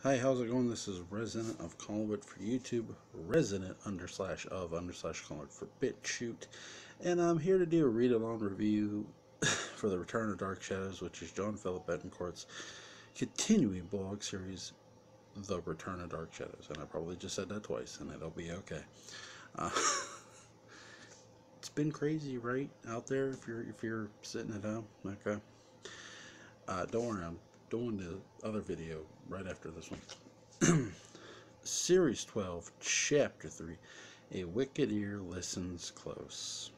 Hi, how's it going? This is Resident of Collingwood for YouTube, Resident _ of _ Collingwood for BitChute, and I'm here to do a read-along review for The Return of Dark Shadows, which is John Philip Betancourt's continuing blog series, The Return of Dark Shadows. And I probably just said that twice, and it'll be okay. Uh, it's been crazy, right, out there if you're sitting at home. Okay. Don't worry, I'm doing the other video right after this one. Series 12, Chapter 3, A Wicked Ear Listens Close.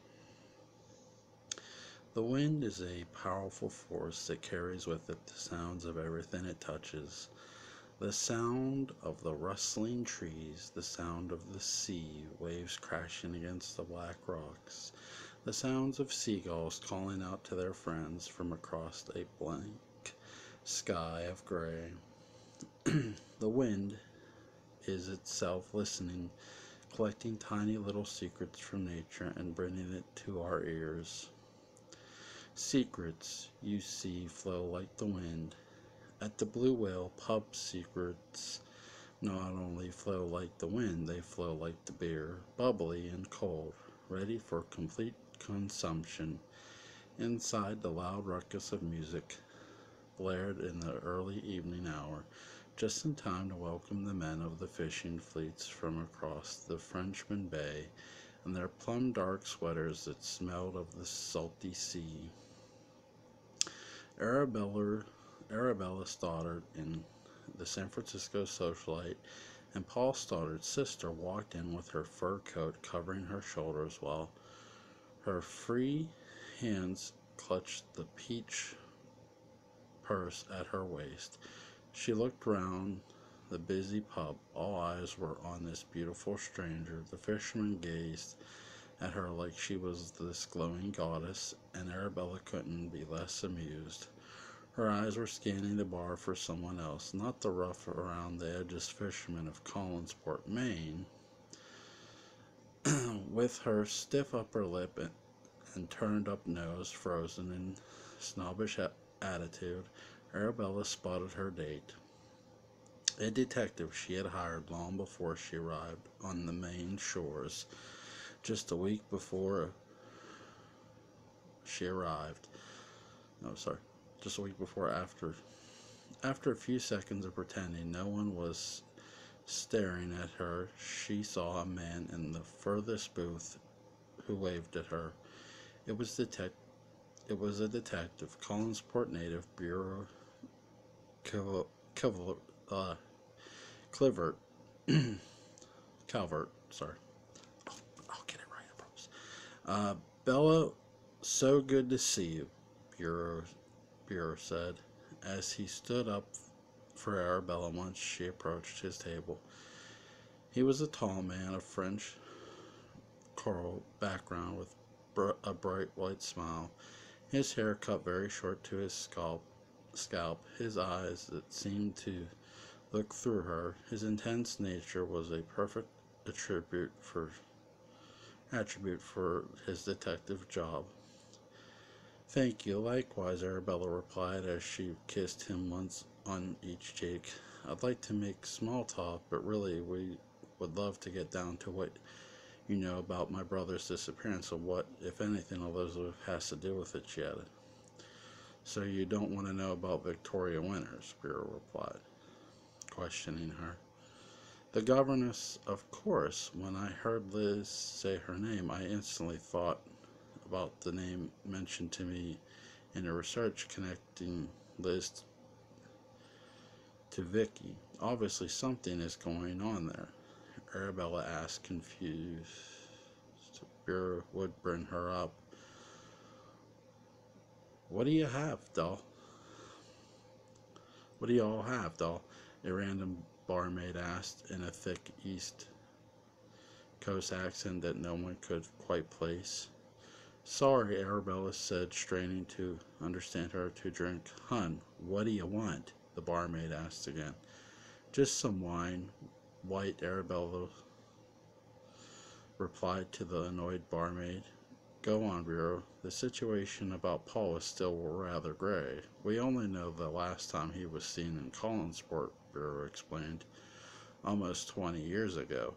The wind is a powerful force that carries with it the sounds of everything it touches. The sound of the rustling trees, the sound of the sea, waves crashing against the black rocks, the sounds of seagulls calling out to their friends from across a blank sky of gray. The wind is itself listening, collecting tiny little secrets from nature and bringing it to our ears. Secrets, you see, flow like the wind. At the Blue Whale pub, secrets not only flow like the wind, they flow like the beer, bubbly and cold, ready for complete consumption. Inside, the loud ruckus of music blared in the early evening hour, just in time to welcome the men of the fishing fleets from across the Frenchman Bay in their plum dark sweaters that smelled of the salty sea. Arabella Stoddard in the San Francisco Socialite and Paul Stoddard's sister walked in with her fur coat covering her shoulders while her free hands clutched the peach purse at her waist. She looked round the busy pub. All eyes were on this beautiful stranger. The fishermen gazed at her like she was this glowing goddess, and Arabella couldn't be less amused. Her eyes were scanning the bar for someone else, not the rough around the edges fisherman of Collinsport, Maine. With her stiff upper lip and turned up nose frozen in snobbish attitude, Arabella spotted her date. A detective she had hired long before she arrived on the Maine shores, just a week before she arrived. No, sorry, just a week before After a few seconds of pretending no one was staring at her, she saw a man in the furthest booth who waved at her. It was a detective, Collinsport native, Bureau Clivert, Calvert, sorry. I'll get it right, I promise. Bella, so good to see you, Bureau said, as he stood up for Arabella once she approached his table. He was a tall man of French coral background with a bright white smile, his hair cut very short to his scalp, his eyes that seemed to look through her. His intense nature was a perfect attribute for his detective job. Thank you, likewise, Arabella replied as she kissed him once on each cheek. I'd like to make small talk, but really we would love to get down to what you know about my brother's disappearance and what, if anything, Elizabeth has to do with it, she added. So you don't want to know about Victoria Winters, Bureau replied, questioning her. The governess, of course. When I heard Liz say her name, I instantly thought about the name mentioned to me in a research connecting Liz to Vicky. Obviously something is going on there, Arabella asked, confused. Bureau would bring her up. What do you have, doll? What do you all have, doll? A random barmaid asked in a thick East Coast accent that no one could quite place. Sorry, Arabella said, straining to understand her to drink. Hun, what do you want? The barmaid asked again. Just some wine, white, Arabella replied to the annoyed barmaid. Go on, Bureau. The situation about Paul is still rather gray. We only know the last time he was seen in Collinsport, Bureau explained. Almost 20 years ago.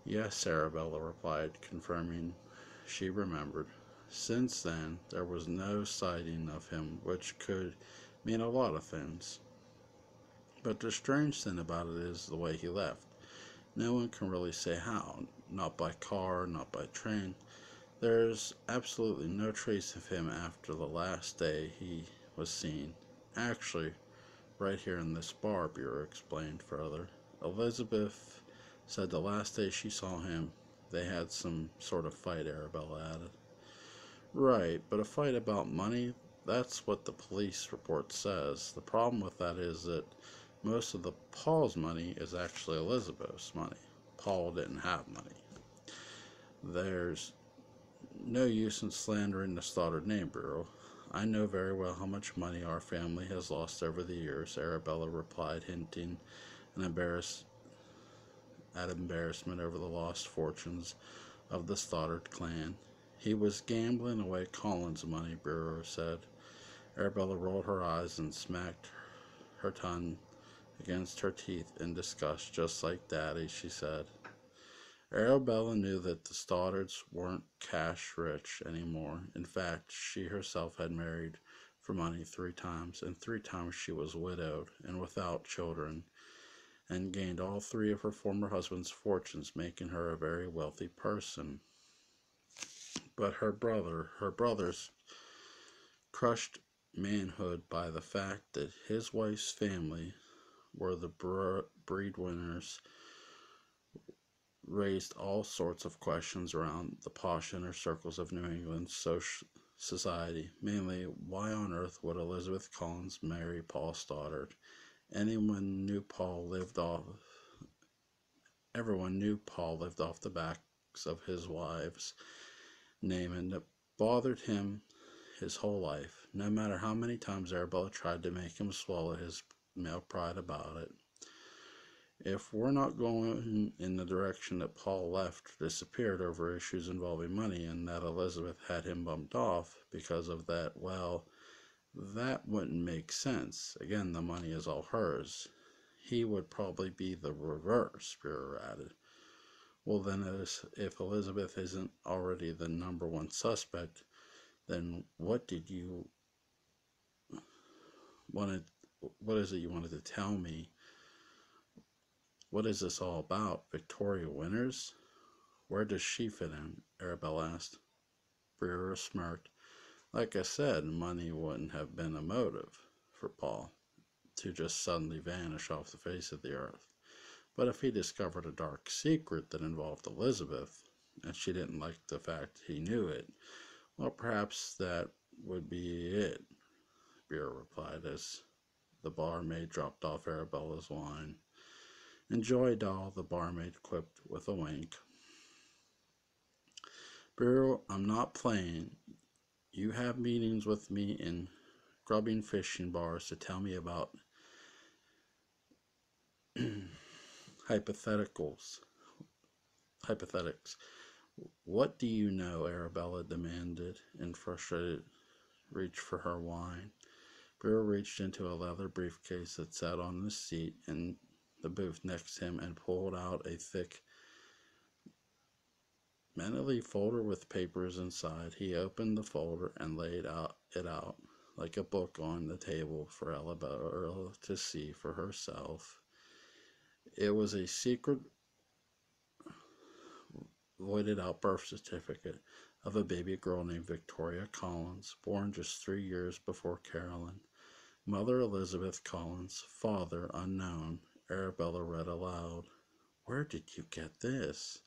Yes, Arabella replied, confirming she remembered. Since then, there was no sighting of him, which could mean a lot of things. But the strange thing about it is the way he left. No one can really say how. Not by car, not by train. There's absolutely no trace of him after the last day he was seen. Actually, right here in this bar, Bureau explained further. Elizabeth said the last day she saw him, they had some sort of fight, Arabella added. Right, but a fight about money? That's what the police report says. The problem with that is that most of the Paul's money is actually Elizabeth's money. Paul didn't have money. There's no use in slandering the Stoddard name, Bureau. I know very well how much money our family has lost over the years, Arabella replied, hinting an embarrassment over the lost fortunes of the Stoddard clan. He was gambling away Colin's money, Bureau said. Arabella rolled her eyes and smacked her tongue against her teeth in disgust. Just like Daddy, she said. Arabella knew that the Stoddards weren't cash rich anymore. In fact, she herself had married for money 3 times, and 3 times she was widowed and without children, and gained all 3 of her former husband's fortunes, making her a very wealthy person. But her brothers, crushed manhood by the fact that his wife's family were the breadwinners, raised all sorts of questions around the posh inner circles of New England society. Mainly, why on earth would Elizabeth Collins marry Paul Stoddard? Everyone knew Paul lived off the backs of his wife's name, and it bothered him his whole life, no matter how many times Arabella tried to make him swallow his male pride about it. If we're not going in the direction that Paul left or disappeared over issues involving money, and that Elizabeth had him bumped off because of that, well, that wouldn't make sense. Again, the money is all hers. He would probably be the reverse, Bureau added. Well, then, if Elizabeth isn't already the number one suspect, then what is it you wanted to tell me? What is this all about? Victoria Winters? Where does she fit in? Arabella asked. Brewer smirked. Like I said, money wouldn't have been a motive for Paul to just suddenly vanish off the face of the earth. But if he discovered a dark secret that involved Elizabeth, and she didn't like the fact he knew it, well, perhaps that would be it, Brewer replied as the barmaid dropped off Arabella's wine. Enjoy, doll, the barmaid quipped with a wink. Brewer, I'm not playing. You have meetings with me in grubbing fishing bars to tell me about hypothetics. What do you know? Arabella demanded in frustrated reach for her wine. Brewer reached into a leather briefcase that sat on the seat in the booth next to him and pulled out a thick manila folder with papers inside. He opened the folder and laid it out like a book on the table for Arabella to see for herself. It was a secret voided out birth certificate of a baby girl named Victoria Collins, born just 3 years before Carolyn. Mother Elizabeth Collins, father unknown. Arabella read aloud. Where did you get this?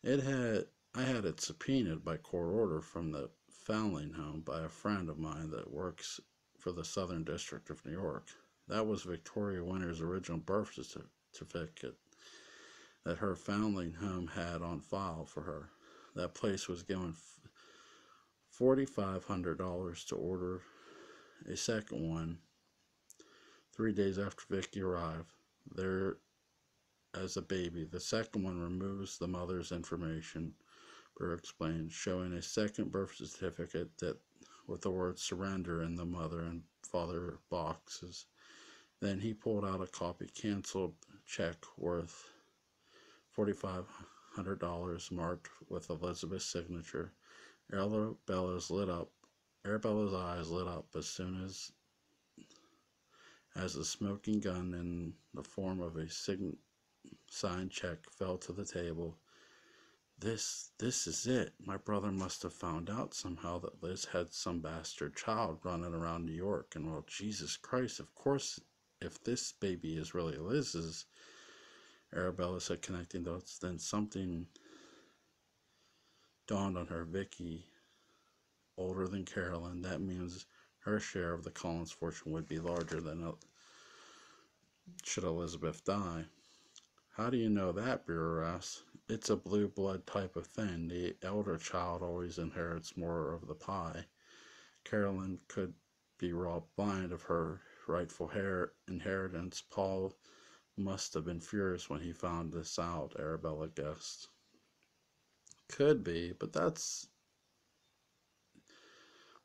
I had it subpoenaed by court order from the Foundling Home by a friend of mine that works for the Southern District of New York. That was Victoria Winter's original birth certificate that her Foundling Home had on file for her. That place was given $4,500 to order a second one 3 days after Vicky arrived there as a baby. The second one removes the mother's information Burr explained, showing a second birth certificate that with the word surrender in the mother and father boxes. Then he pulled out a copy canceled check worth $4,500 marked with Elizabeth's signature. Arabella's eyes lit up as soon as the smoking gun in the form of a signed check fell to the table. This is it. My brother must have found out somehow that Liz had some bastard child running around New York, and well, Jesus Christ, of course, if this baby is really Liz's, Arabella said, connecting dots, then something dawned on her. Vicky, older than Carolyn, that means her share of the Collins fortune would be larger than should Elizabeth die. How do you know that? Brewer asked. It's a blue blood type of thing. The elder child always inherits more of the pie. Carolyn could be robbed blind of her rightful inheritance. Paul must have been furious when he found this out, Arabella guessed. Could be, but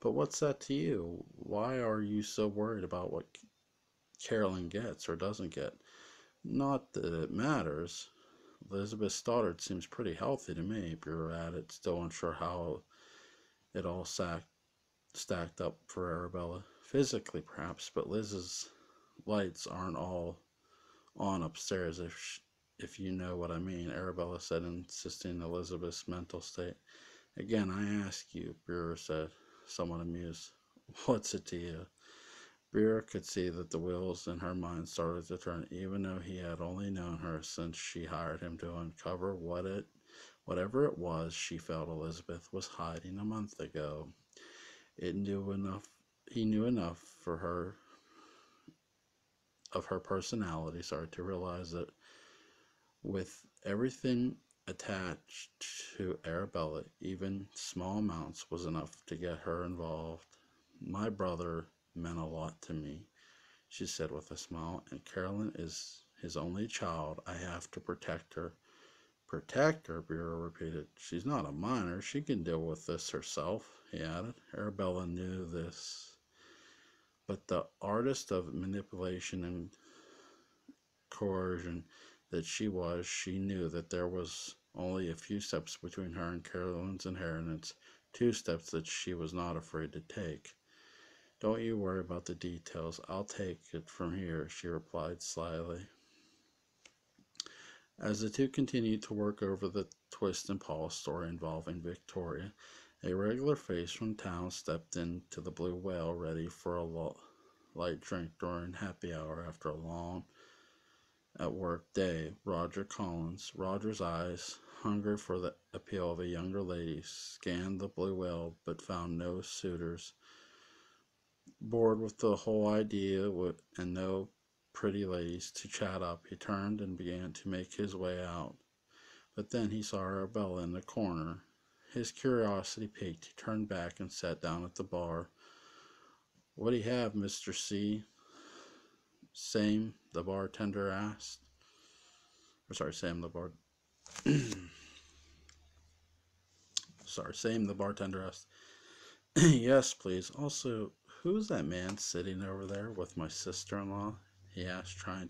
what's that to you? Why are you so worried about what Carolyn gets or doesn't get? Not that it matters. Elizabeth Stoddard seems pretty healthy to me, Brewer added, still unsure how it all stacked up for Arabella. Physically, perhaps, but Liz's lights aren't all on upstairs, if you know what I mean, Arabella said, insisting Elizabeth's mental state. Again, I ask you, Brewer said, somewhat amused. What's it to you? Brewer could see that the wheels in her mind started to turn, even though he had only known her since she hired him to uncover whatever it was she felt Elizabeth was hiding a month ago. He knew enough for her of her personality, to realize that with everything attached to Arabella, even small amounts was enough to get her involved. My brother meant a lot to me, she said with a smile, and Carolyn is his only child. I have to protect her. Protect her, Brewer repeated. She's not a minor. She can deal with this herself, he added. Arabella knew this, but the artist of manipulation and coercion that she knew that there was only a few steps between her and Carolyn's inheritance, 2 steps that she was not afraid to take. Don't you worry about the details. I'll take it from here, she replied slyly. As the two continued to work over the twist in Paul's story involving Victoria, a regular face from town stepped into the Blue Whale ready for a light drink during happy hour after a long at-work day. Roger Collins. Roger's eyes, hungry for the appeal of a younger lady, scanned the Blue Whale but found no suitors. Bored with the whole idea and no pretty ladies to chat up, he turned and began to make his way out. But then he saw Arabella in the corner. His curiosity piqued. He turned back and sat down at the bar. What do you have, Mr. C? Same, the bartender asked. Sam, the bartender asked. Yes, please. Also, who's that man sitting over there with my sister-in-law? He asked, trying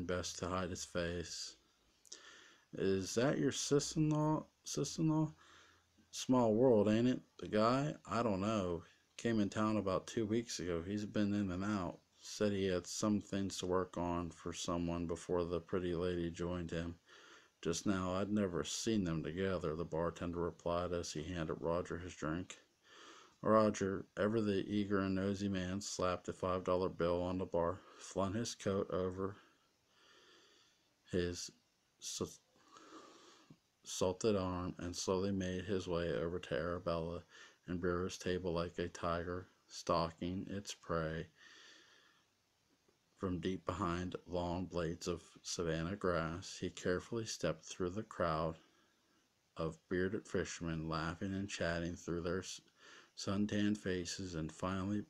best to hide his face. Is that your sister-in-law? Small world, ain't it? The guy? I don't know. Came in town about 2 weeks ago. He's been in and out. Said he had some things to work on for someone before the pretty lady joined him. Just now, I'd never seen them together, the bartender replied as he handed Roger his drink. Roger, ever the eager and nosy man, slapped a $5 bill on the bar, flung his coat over his salted arm, and slowly made his way over to Arabella and Brewer's table like a tiger stalking its prey. From deep behind long blades of savanna grass, he carefully stepped through the crowd of bearded fishermen, laughing and chatting through their sun-tanned faces, and finally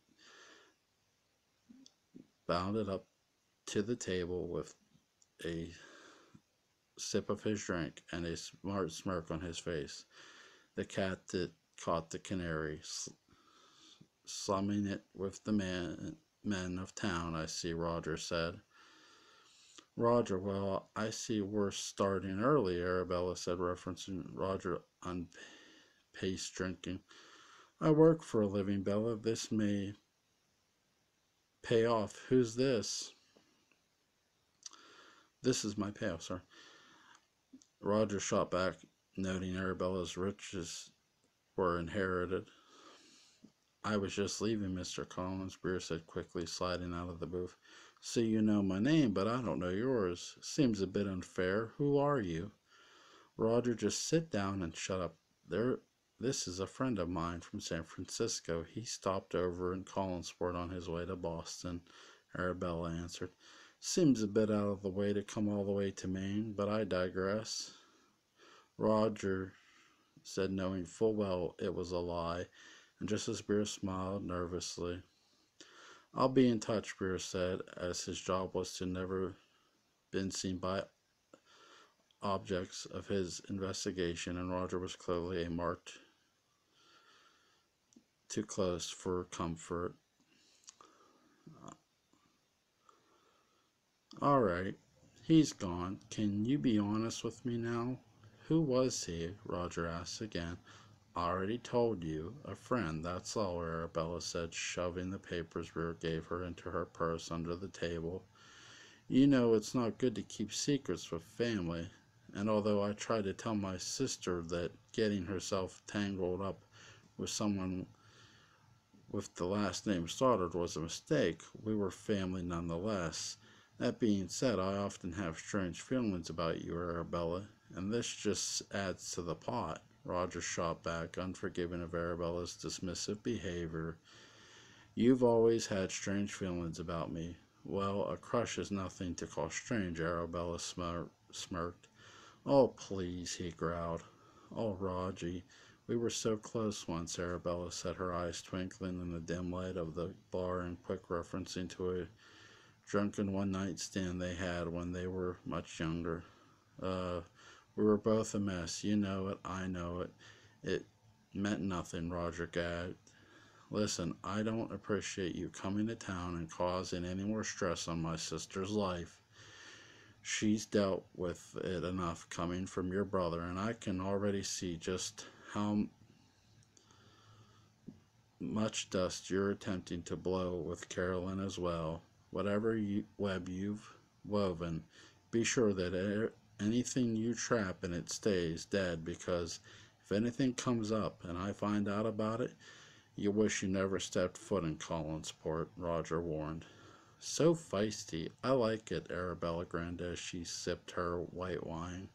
bounded up to the table with a sip of his drink and a smart smirk on his face. The cat that caught the canary, slumming it with the men of town, I see, Roger said. Roger, well, I see we're starting early, Arabella said, referencing Roger unpaced drinking. I work for a living, Bella. This may pay off. Who's this? This is my payoff, sir. Roger shot back, noting Arabella's riches were inherited. I was just leaving, Mr. Collins, Breer said quickly, sliding out of the booth. So you know my name, but I don't know yours. Seems a bit unfair. Who are you? Roger, just sit down and shut up. This is a friend of mine from San Francisco. He stopped over in Collinsport on his way to Boston, Arabella answered. Seems a bit out of the way to come all the way to Maine, but I digress. Roger said, knowing full well it was a lie, and just as Breer smiled nervously. I'll be in touch, Breer said, as his job was to never been seen by objects of his investigation, and Roger was clearly a mark too close for comfort. All right, he's gone. Can you be honest with me now? Who was he? Roger asked again. I already told you. A friend, that's all, Arabella said, shoving the papers Breer gave her into her purse under the table. You know it's not good to keep secrets with family, and although I tried to tell my sister that getting herself tangled up with someone with the last name Stoddard was a mistake, we were family nonetheless. That being said, I often have strange feelings about you, Arabella, and this just adds to the pot. Roger shot back, unforgiving of Arabella's dismissive behavior. You've always had strange feelings about me. Well, a crush is nothing to call strange, Arabella smirked. Oh, please, he growled. Oh, Roger, we were so close once, Arabella said, her eyes twinkling in the dim light of the bar and quick referencing to a drunken one-night stand they had when they were much younger. We were both a mess. You know it. I know it. It meant nothing, Roger gagged. Listen, I don't appreciate you coming to town and causing any more stress on my sister's life. She's dealt with it enough coming from your brother, and I can already see just how much dust you're attempting to blow with Carolyn as well. Whatever web you've woven, be sure that anything you trap in it stays dead, because if anything comes up and I find out about it, you wish you never stepped foot in Collinsport, Roger warned. So feisty. I like it, Arabella grinned as she sipped her white wine.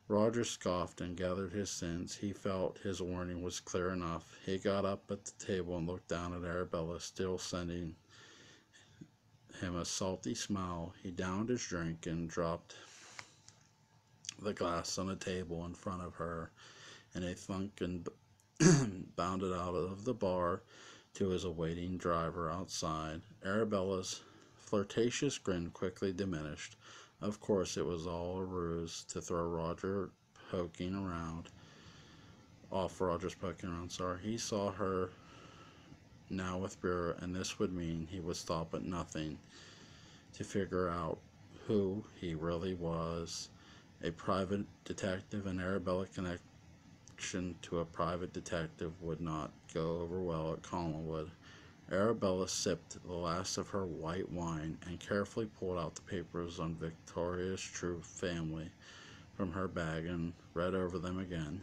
Roger scoffed and gathered his sins. He felt his warning was clear enough. He got up at the table and looked down at Arabella, still sending him a salty smile. He downed his drink and dropped the glass on a table in front of her in a thunk and bounded out of the bar to his awaiting driver outside. Arabella's flirtatious grin quickly diminished. Of course, it was all a ruse to throw Roger poking around. Off Roger's poking around, sorry. He saw her now with Breer, and this would mean he would stop at nothing to figure out who he really was. A private detective, and Arabella connection to a private detective would not go over well at Collinwood. Arabella sipped the last of her white wine and carefully pulled out the papers on Victoria's true family from her bag and read over them again.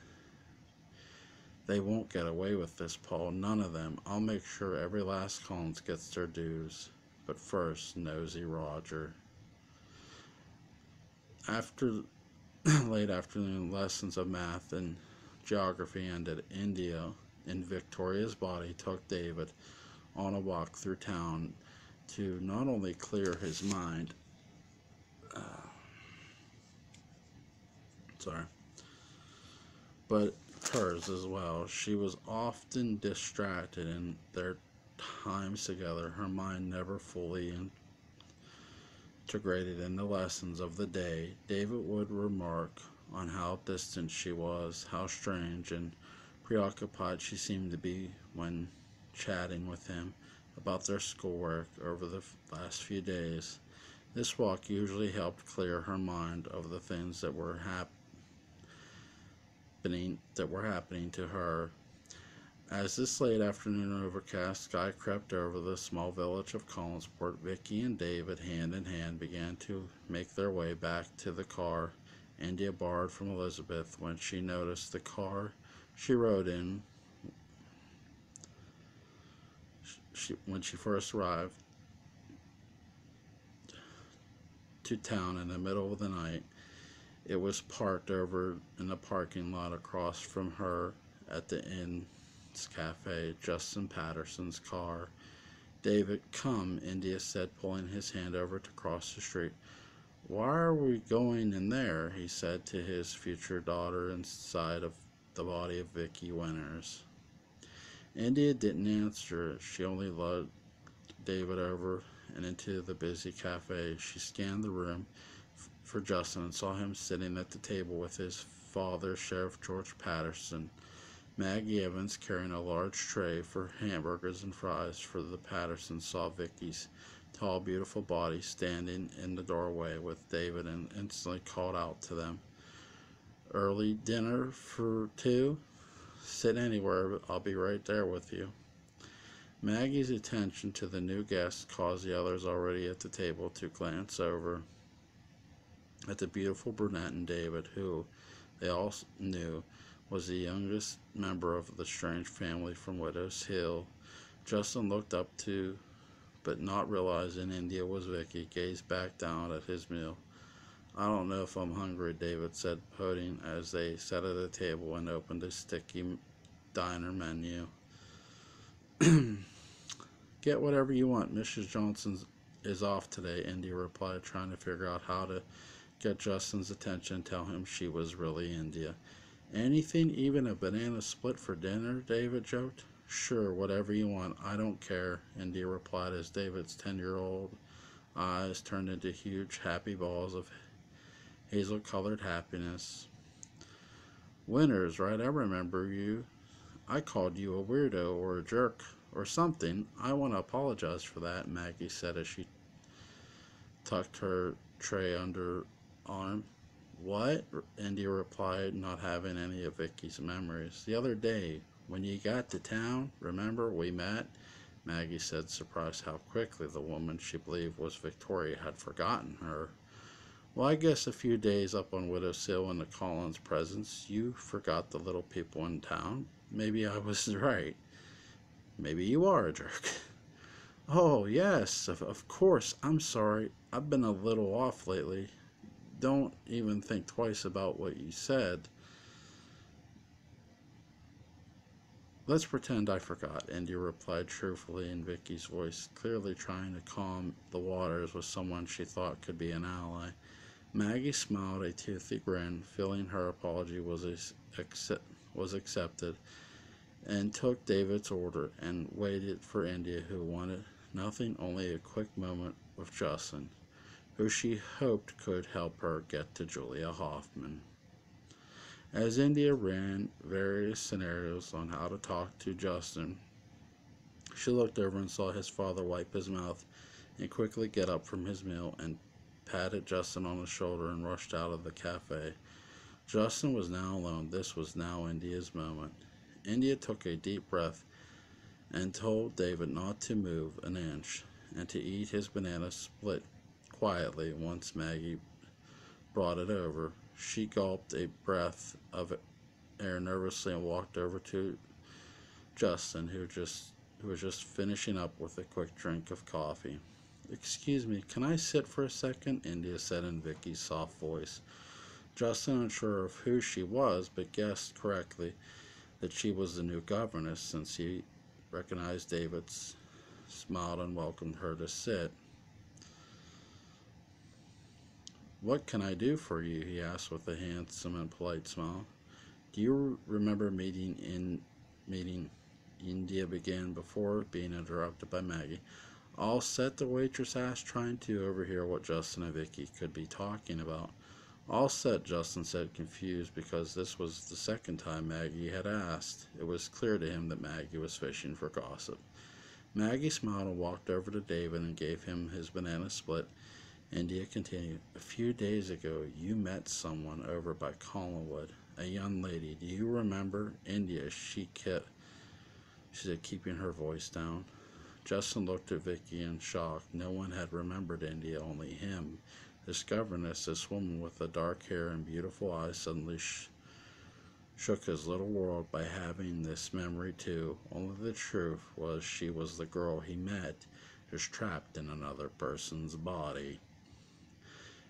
They won't get away with this, Paul. None of them. I'll make sure every last Collins gets their dues. But first, nosy Roger. After late afternoon lessons of math and geography ended, India, in Victoria's body, took David on a walk through town to not only clear his mind, but hers as well. She was often distracted in their times together, her mind never fully integrated in the lessons of the day. David would remark on how distant she was, how strange and preoccupied she seemed to be when chatting with him about their schoolwork over the last few days. This walk usually helped clear her mind of the things that were happening to her. As this late afternoon overcast sky crept over the small village of Collinsport, Vicky and David, hand in hand, began to make their way back to the car India borrowed from Elizabeth when she noticed the car she rode in when she first arrived to town in the middle of the night. It was parked over in the parking lot across from her at the inn's cafe, Justin Patterson's car. David, come, India said, pulling his hand over to cross the street. Why are we going in there? He said to his future daughter inside of the body of Vicky Winters. India didn't answer. She only led David over and into the busy cafe. She scanned the room for Justin and saw him sitting at the table with his father, Sheriff George Patterson. Maggie Evans carrying a large tray for hamburgers and fries for the Pattersons saw Vicky's tall, beautiful body standing in the doorway with David and instantly called out to them. Early dinner for two? Sit anywhere, but I'll be right there with you. Maggie's attention to the new guest caused the others already at the table to glance over at the beautiful brunette and David, who they all knew was the youngest member of the strange family from Widow's Hill. Justin looked up to, but not realizing India was Vicky, gazed back down at his meal. I don't know if I'm hungry, David said, pouting as they sat at a table and opened a sticky diner menu. Get whatever you want. Mrs. Johnson is off today, India replied, trying to figure out how to get Justin's attention and tell him she was really India. Anything, even a banana split for dinner, David joked. Sure, whatever you want. I don't care, India replied as David's 10-year-old eyes turned into huge, happy balls of hazel-colored happiness. Winters, right? I remember you. I called you a weirdo or a jerk or something. I want to apologize for that, Maggie said as she tucked her tray under arm. What? India replied, not having any of Vicky's memories. The other day, when you got to town, remember we met? Maggie said, surprised how quickly the woman she believed was Victoria had forgotten her. Well, I guess a few days up on Widow's Hill in the Collins presence, you forgot the little people in town. Maybe I was right. Maybe you are a jerk. Oh, yes, of course. I'm sorry. I've been a little off lately. Don't even think twice about what you said. Let's pretend I forgot, India replied truthfully in Vicky's voice, clearly trying to calm the waters with someone she thought could be an ally. Maggie smiled a toothy grin, feeling her apology was accepted, and took David's order and waited for India, who wanted nothing, only a quick moment with Justin, who she hoped could help her get to Julia Hoffman. As India ran various scenarios on how to talk to Justin, she looked over and saw his father wipe his mouth and quickly get up from his meal and patted Justin on the shoulder and rushed out of the cafe. Justin was now alone. This was now India's moment. India took a deep breath and told David not to move an inch and to eat his banana split quietly once Maggie brought it over. She gulped a breath of air nervously and walked over to Justin, who was just finishing up with a quick drink of coffee. Excuse me, can I sit for a second? India said in Vicky's soft voice. Justin, unsure of who she was, but guessed correctly that she was the new governess, since he recognized David's smiled and welcomed her to sit. What can I do for you? He asked with a handsome and polite smile. Do you remember meeting India began before being interrupted by Maggie. All set, the waitress asked, trying to overhear what Justin and Vicky could be talking about. All set, Justin said, confused because this was the second time Maggie had asked. It was clear to him that Maggie was fishing for gossip. Maggie smiled and walked over to David and gave him his banana split. India continued, "A few days ago, you met someone over by Collinwood, a young lady. Do you remember?" India, she said, keeping her voice down. Justin looked at Vicky in shock. No one had remembered India, only him. Discovering this woman with the dark hair and beautiful eyes suddenly shook his little world by having this memory too. Only the truth was she was the girl he met, just trapped in another person's body.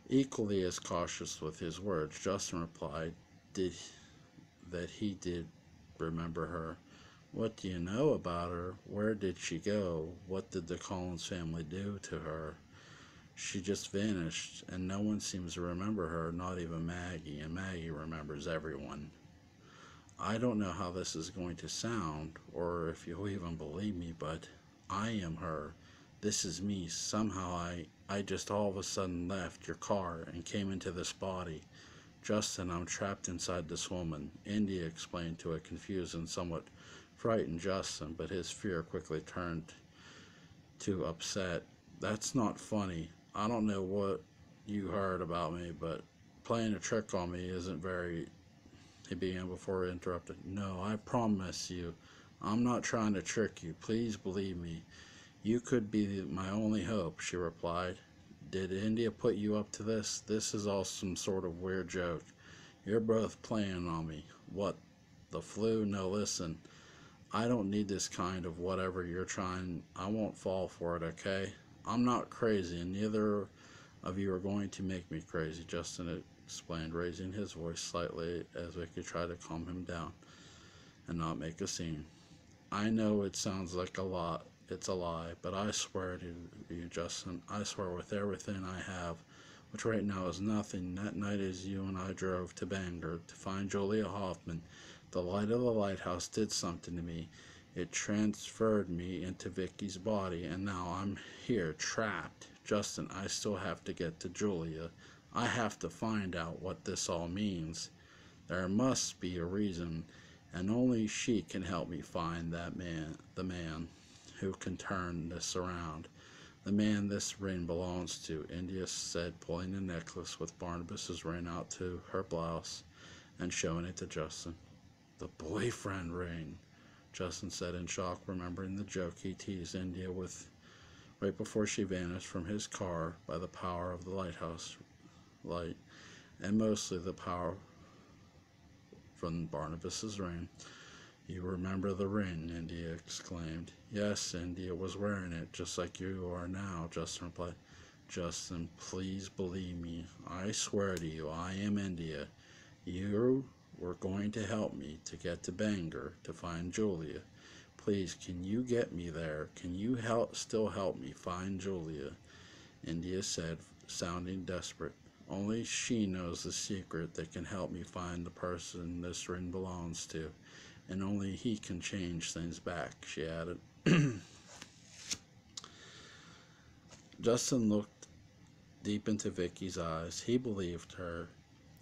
Equally as cautious with his words, Justin replied that he did remember her. "What do you know about her? Where did she go? What did the Collins family do to her?" "She just vanished, and no one seems to remember her, not even Maggie, and Maggie remembers everyone." "I don't know how this is going to sound, or if you'll even believe me, but I am her. This is me. Somehow I just all of a sudden left your car and came into this body. Justin, I'm trapped inside this woman," India explained to a confused and somewhat frightened Justin, but his fear quickly turned to upset. "That's not funny. I don't know what you heard about me, but playing a trick on me isn't very," he began before he interrupted. "No, I promise you, I'm not trying to trick you. Please believe me. You could be my only hope," she replied. "Did India put you up to this? This is all some sort of weird joke. You're both playing on me. What, the flu? No, listen. I don't need this kind of whatever you're trying. I won't fall for it, okay? I'm not crazy, and neither of you are going to make me crazy," Justin explained, raising his voice slightly as Vicky tried to calm him down and not make a scene. "I know it sounds like it's a lie, but I swear to you, Justin, I swear with everything I have, which right now is nothing, that night as you and I drove to Bangor to find Julia Hoffman, the light of the lighthouse did something to me. It transferred me into Vicky's body, and now I'm here, trapped. Justin, I still have to get to Julia. I have to find out what this all means. There must be a reason, and only she can help me find the man who can turn this around. The man this ring belongs to," India said, pulling the necklace with Barnabas's ring out to her blouse and showing it to Justin. "The boyfriend ring," Justin said in shock, remembering the joke he teased India with right before she vanished from his car by the power of the lighthouse light, and mostly the power from Barnabas's ring. "You remember the ring?" India exclaimed. "Yes, India was wearing it, just like you are now," Justin replied. "Justin, please believe me. I swear to you, I am India. You were going to help me to get to Bangor to find Julia. Please, can you get me there? Can you still help me find Julia?" India said, sounding desperate. "Only she knows the secret that can help me find the person this ring belongs to, and only he can change things back," she added. Justin looked deep into Vicky's eyes. He believed her.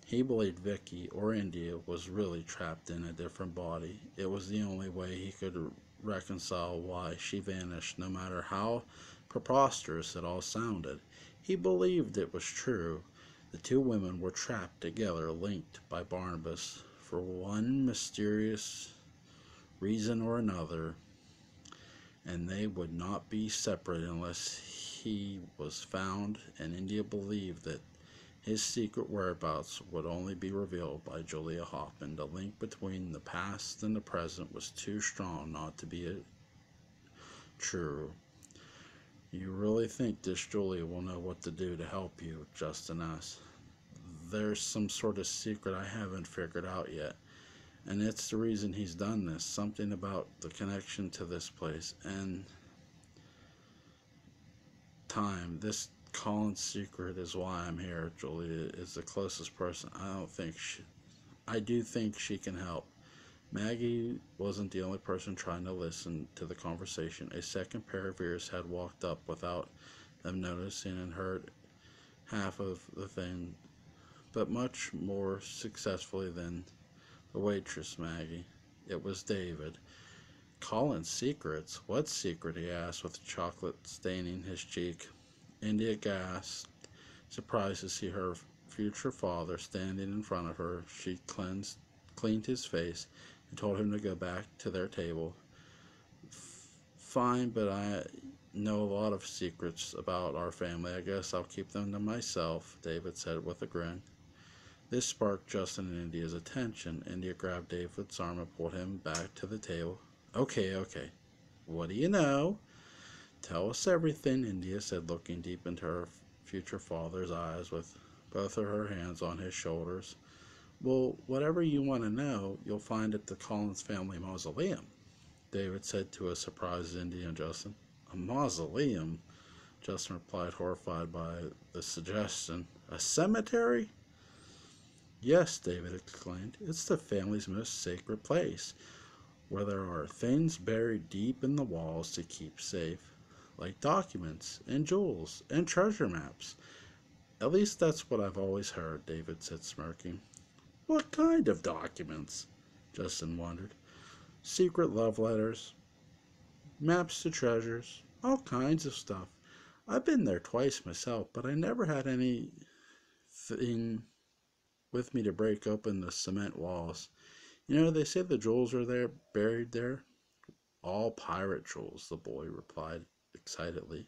He believed Vicky, or India, was really trapped in a different body. It was the only way he could reconcile why she vanished, no matter how preposterous it all sounded. He believed it was true. The two women were trapped together, linked by Barnabas for one mysterious reason or another, and they would not be separate unless he was found, and India believed that his secret whereabouts would only be revealed by Julia Hoffman. The link between the past and the present was too strong not to be true. "You really think this Julia will know what to do to help you?" Justin asked. "There's some sort of secret I haven't figured out yet, and it's the reason he's done this. Something about the connection to this place and time. This Collins secret is why I'm here. Julia is the closest person. I do think she can help. Maggie wasn't the only person trying to listen to the conversation. A second pair of ears had walked up without them noticing and heard half of the thing, but much more successfully than the waitress Maggie. It was David. Colin's secrets? What secret? He asked, with chocolate staining his cheek. India gasped, surprised to see her future father standing in front of her. She cleaned his face and told him to go back to their table. Fine, but I know a lot of secrets about our family. I guess I'll keep them to myself, David said with a grin. This sparked Justin and India's attention. India grabbed David's arm and pulled him back to the table. Okay. What do you know? Tell us everything, India said, looking deep into her future father's eyes with both of her hands on his shoulders. Well, whatever you want to know, you'll find at the Collins family mausoleum, David said to a surprised India and Justin. A mausoleum? Justin replied, horrified by the suggestion. A cemetery? Yes, David exclaimed. It's the family's most sacred place, where there are things buried deep in the walls to keep safe, like documents and jewels and treasure maps. At least that's what I've always heard, David said, smirking. What kind of documents? Justin wondered. Secret love letters, maps to treasures, all kinds of stuff. I've been there twice myself, but I never had anything with me to break open the cement walls. You know, they say the jewels are there, buried there. All pirate jewels, the boy replied excitedly.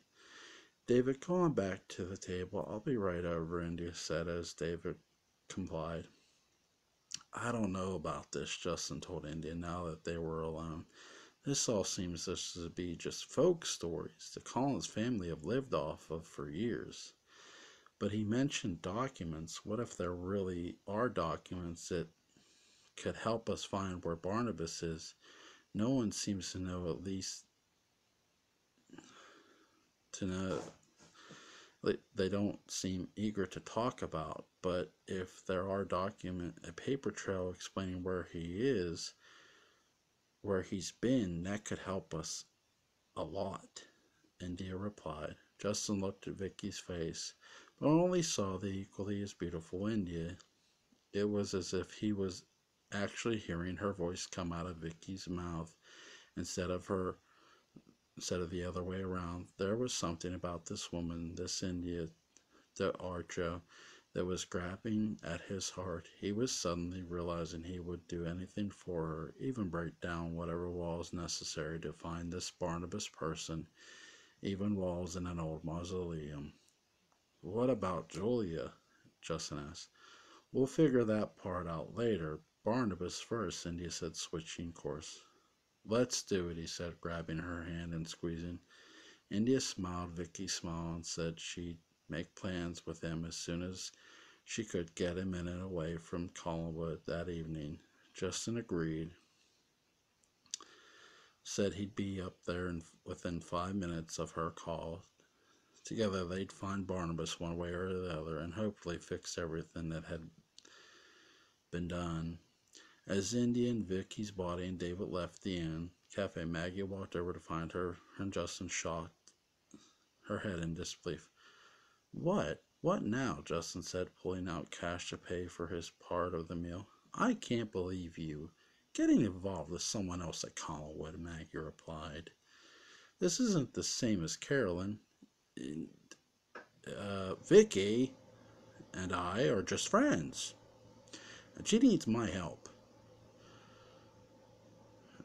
David, go on back to the table. I'll be right over, India said as David complied. I don't know about this, Justin told India now that they were alone. This all seems to be just folk stories the Collins family have lived off of for years. But he mentioned documents. What if there really are documents that could help us find where Barnabas is? No one seems to know, at least to know. They don't seem eager to talk about, but if there are a paper trail explaining where he is, where he's been, that could help us a lot, India replied. Justin looked at Vicky's face, but only saw the equally as beautiful India. It was as if he was actually hearing her voice come out of Vicky's mouth instead of the other way around. There was something about this woman, this India de Archo, that was grabbing at his heart. He was suddenly realizing he would do anything for her, even break down whatever walls necessary to find this Barnabas person, even walls in an old mausoleum. What about Julia? Justin asked. We'll figure that part out later. Barnabas first, India said, switching course. Let's do it, he said, grabbing her hand and squeezing. India smiled. Vicky smiled and said she'd make plans with him as soon as she could get a minute away from Collinwood that evening. Justin agreed, said he'd be up there within 5 minutes of her call. Together they'd find Barnabas one way or the other and hopefully fix everything that had been done. As India and Vicky's body and David left the inn cafe, Maggie walked over to find her and Justin shocked her head in disbelief. What? What now? Justin said, pulling out cash to pay for his part of the meal. I can't believe you. Getting involved with someone else at Collinwood, Maggie replied. This isn't the same as Carolyn. Vicky and I are just friends. And she needs my help,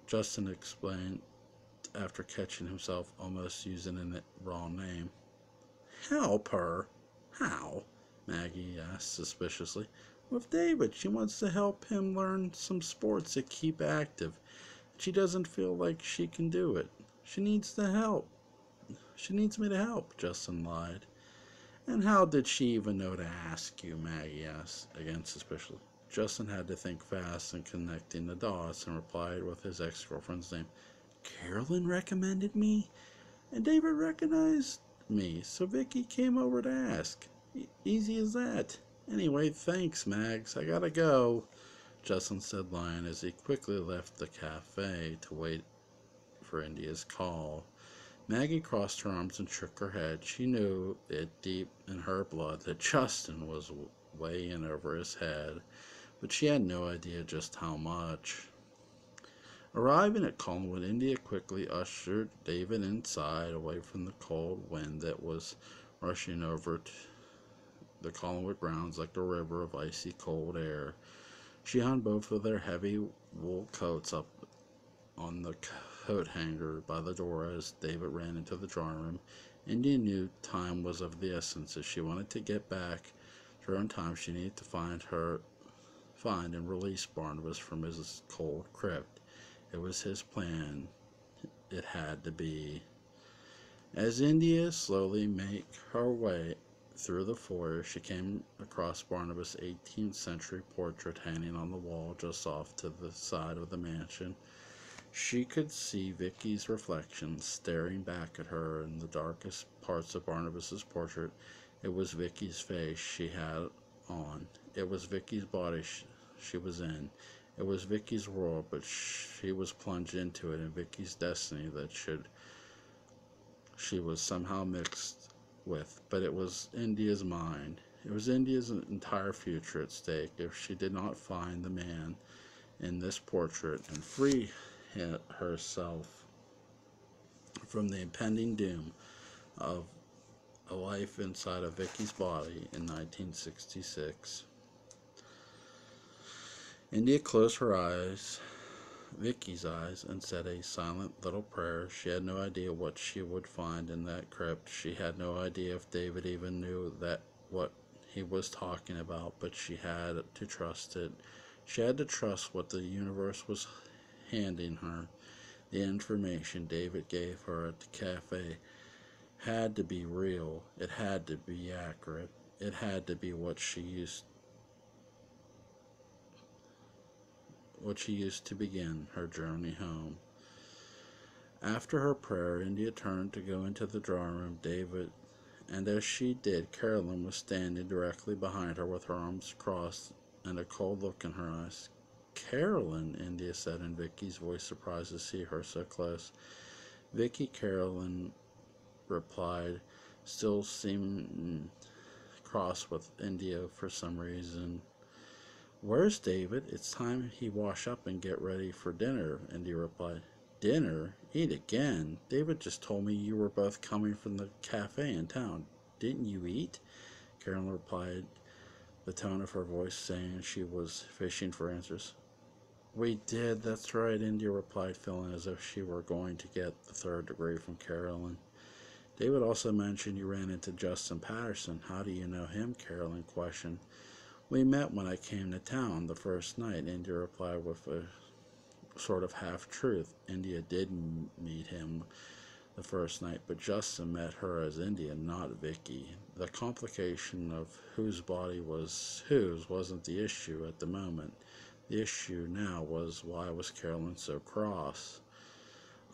Justin explained after catching himself almost using the wrong name. Help her? How? Maggie asked suspiciously. With David, she wants to help him learn some sports to keep active. She doesn't feel like she can do it. She needs the help. She needs me to help, Justin lied. And how did she even know to ask you? Maggie asked, again suspiciously. Justin had to think fast in connecting the dots and replied with his ex-girlfriend's name. Carolyn recommended me, and David recognized me, so Vicky came over to ask. Easy as that. Anyway, thanks, Mags. I gotta go. Justin said, lying as he quickly left the cafe to wait for India's call. Maggie crossed her arms and shook her head. She knew it deep in her blood that Justin was way in over his head, but she had no idea just how much. Arriving at Collinwood, India quickly ushered David inside, away from the cold wind that was rushing over the Collinwood grounds like a river of icy cold air. She hung both of their heavy wool coats up on the coat hanger by the door as David ran into the drawing room. India knew time was of the essence. If she wanted to get back to her own time, she needed to find and release Barnabas from his cold crypt. It was his plan. It had to be. As India slowly made her way through the foyer, she came across Barnabas' 18th century portrait hanging on the wall just off to the side of the mansion. She could see Vicky's reflection staring back at her in the darkest parts of Barnabas's portrait. It was Vicky's face she had on. It was Vicky's body she was in. It was Vicky's world, but she was plunged into it, and Vicky's destiny that she was somehow mixed with. But it was India's mind. It was India's entire future at stake if she did not find the man in this portrait and free herself from the impending doom of a life inside of Vicky's body in 1966. India closed her eyes, Vicky's eyes, and said a silent little prayer. She had no idea what she would find in that crypt. She had no idea if David even knew that what he was talking about, but she had to trust it. She had to trust what the universe was handing her. The information David gave her at the cafe had to be real. It had to be accurate. It had to be what she used to begin her journey home. After her prayer, India turned to go into the drawing room. And as she did, Carolyn was standing directly behind her with her arms crossed and a cold look in her eyes. Carolyn, India said in Vicky's voice, surprised to see her so close. Vicky, Carolyn replied, still seeming cross with India for some reason. Where's David? It's time he wash up and get ready for dinner, India replied. Dinner? Eat again? David just told me you were both coming from the cafe in town. Didn't you eat? Carolyn replied, the tone of her voice saying she was fishing for answers. We did, that's right, India replied, feeling as if she were going to get the third degree from Carolyn. David also mentioned you ran into Justin Patterson. How do you know him? Carolyn questioned. We met when I came to town the first night, India replied with a sort of half-truth. India did meet him the first night, but Justin met her as India, not Vicky. The complication of whose body was whose wasn't the issue at the moment. The issue now was, why was Carolyn so cross?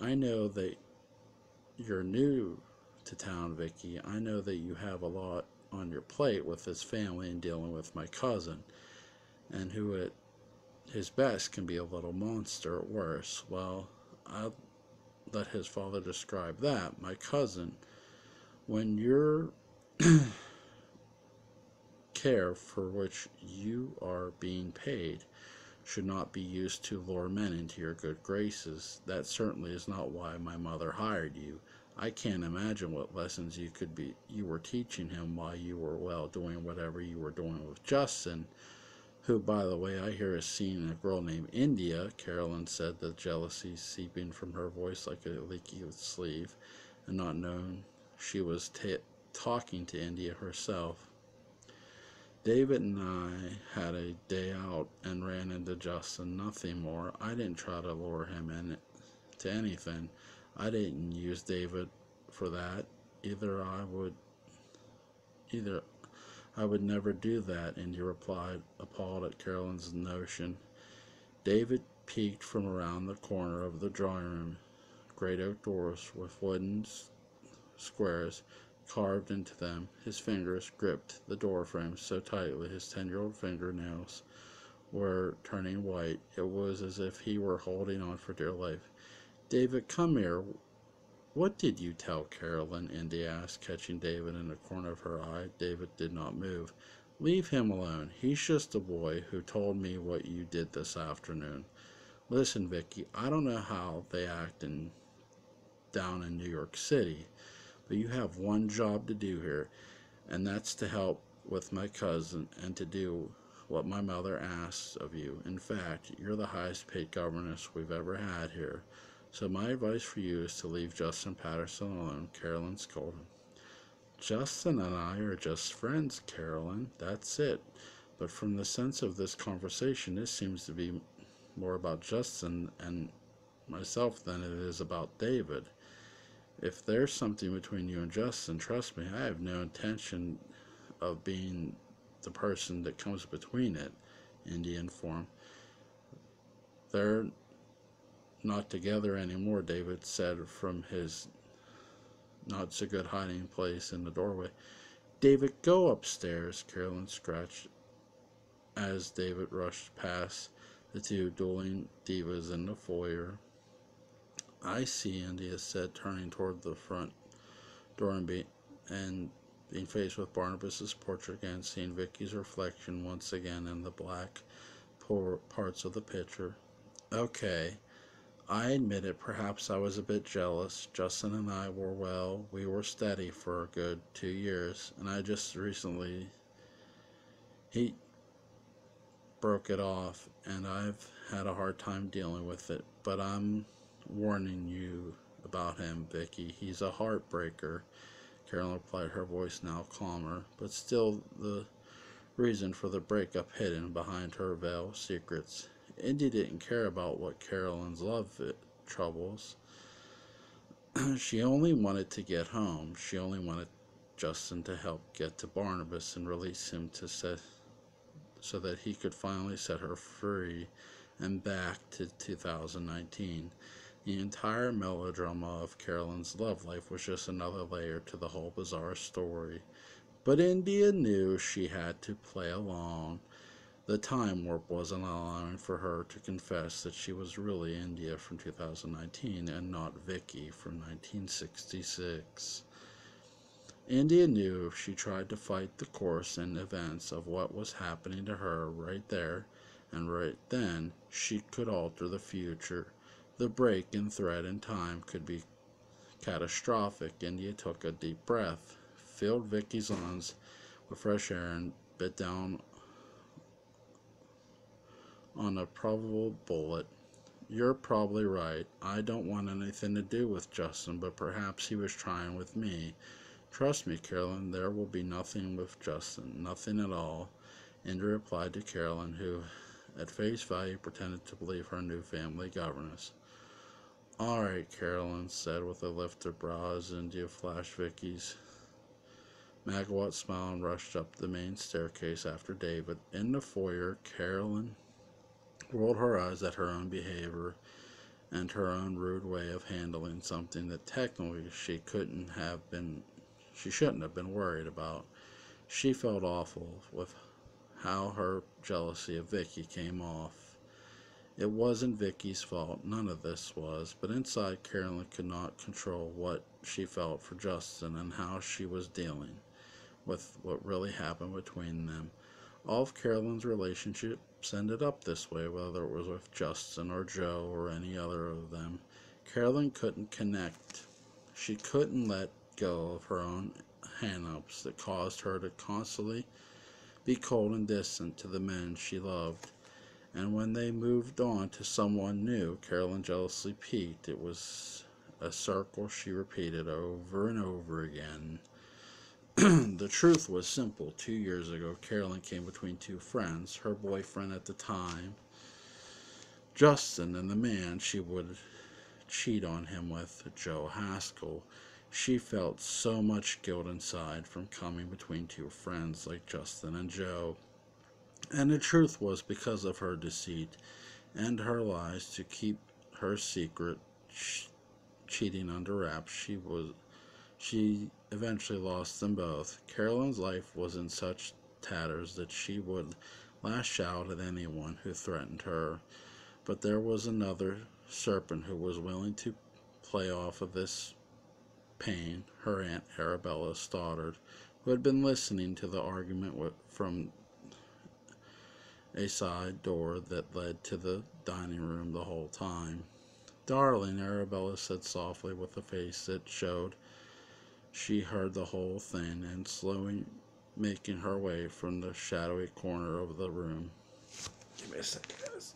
I know that you're new to town, Vicky. I know that you have a lot on your plate with his family and dealing with my cousin, and who at his best can be a little monster at worst. Well, I'll let his father describe that. My cousin, when your care for which you are being paid should not be used to lure men into your good graces. That certainly is not why my mother hired you. I can't imagine what lessons you were teaching him while you were doing whatever you were doing with Justin, who, by the way, I hear is seeing a girl named India, Carolyn said, the jealousy seeping from her voice like a leaky sleeve, and not knowing she was talking to India herself. David and I had a day out and ran into Justin, nothing more. I didn't try to lure him into anything. I didn't use David for that. Either I would never do that, India replied, appalled at Carolyn's notion. David peeked from around the corner of the drawing room. Great oak doors with wooden squares carved into them. His fingers gripped the door frame so tightly his 10-year-old fingernails were turning white. It was as if he were holding on for dear life. David, come here. What did you tell Carolyn? Indy asked, catching David in the corner of her eye. David did not move. Leave him alone. He's just a boy who told me what you did this afternoon. Listen, Vicky, I don't know how they act down in New York City, but you have one job to do here, and that's to help with my cousin and to do what my mother asks of you. In fact, you're the highest paid governess we've ever had here. So my advice for you is to leave Justin Patterson alone. Carolyn scolded. Justin and I are just friends, Carolyn. That's it. But from the sense of this conversation, this seems to be more about Justin and myself than it is about David. If there's something between you and Justin, trust me, I have no intention of being the person that comes between it, Indy informed. They're not together anymore, David said from his not so good hiding place in the doorway. David, go upstairs, Carolyn scratched as David rushed past the two dueling divas in the foyer. I see, India said, turning toward the front door and being faced with Barnabas's portrait again, seeing Vicky's reflection once again in the black parts of the picture. Okay, I admit it, perhaps I was a bit jealous. Justin and I we were steady for a good 2 years, and I just recently, he broke it off, and I've had a hard time dealing with it, but I'm warning you about him, Vicky. He's a heartbreaker. Carolyn replied, her voice now calmer, but still the reason for the breakup hidden behind her veil of secrets. Indy didn't care about what Carolyn's love troubles. She only wanted to get home. She only wanted Justin to help get to Barnabas and release him so that he could finally set her free and back to 2019. The entire melodrama of Carolyn's love life was just another layer to the whole bizarre story. But India knew she had to play along. The time warp wasn't allowing for her to confess that she was really India from 2019 and not Vicky from 1966. India knew if she tried to fight the course and events of what was happening to her right there and right then, she could alter the future. The break in thread and time could be catastrophic. India took a deep breath, filled Vicky's lungs with fresh air, and bit down on a probable bullet. You're probably right. I don't want anything to do with Justin, but perhaps he was trying with me. Trust me, Carolyn, there will be nothing with Justin. Nothing at all. India replied to Carolyn, who, at face value, pretended to believe her new family governess. All right, Carolyn said with a lifted brow as India flashed Vicky's megawatt smile and rushed up the main staircase after David. In the foyer, Carolyn rolled her eyes at her own behavior and her own rude way of handling something that technically she shouldn't have been worried about. She felt awful with how her jealousy of Vicky came off. It wasn't Vicky's fault, none of this was, but inside Carolyn could not control what she felt for Justin and how she was dealing with what really happened between them. All of Carolyn's relationships ended up this way, whether it was with Justin or Joe or any other of them. Carolyn couldn't connect. She couldn't let go of her own hang-ups that caused her to constantly be cold and distant to the men she loved. And when they moved on to someone new, Carolyn jealously peaked. It was a circle she repeated over and over again. The truth was simple. 2 years ago, Carolyn came between two friends, her boyfriend at the time, Justin, and the man she would cheat on him with, Joe Haskell. She felt so much guilt inside from coming between two friends like Justin and Joe. And the truth was, because of her deceit and her lies to keep her secret cheating under wraps, she eventually lost them both. Carolyn's life was in such tatters that she would lash out at anyone who threatened her. But there was another serpent who was willing to play off of this pain, her Aunt Arabella Stoddard, who had been listening to the argument from a side door that led to the dining room the whole time. "Darling," Arabella said softly with a face that showed she heard the whole thing, and slowly making her way from the shadowy corner of the room. Give me a second, guys.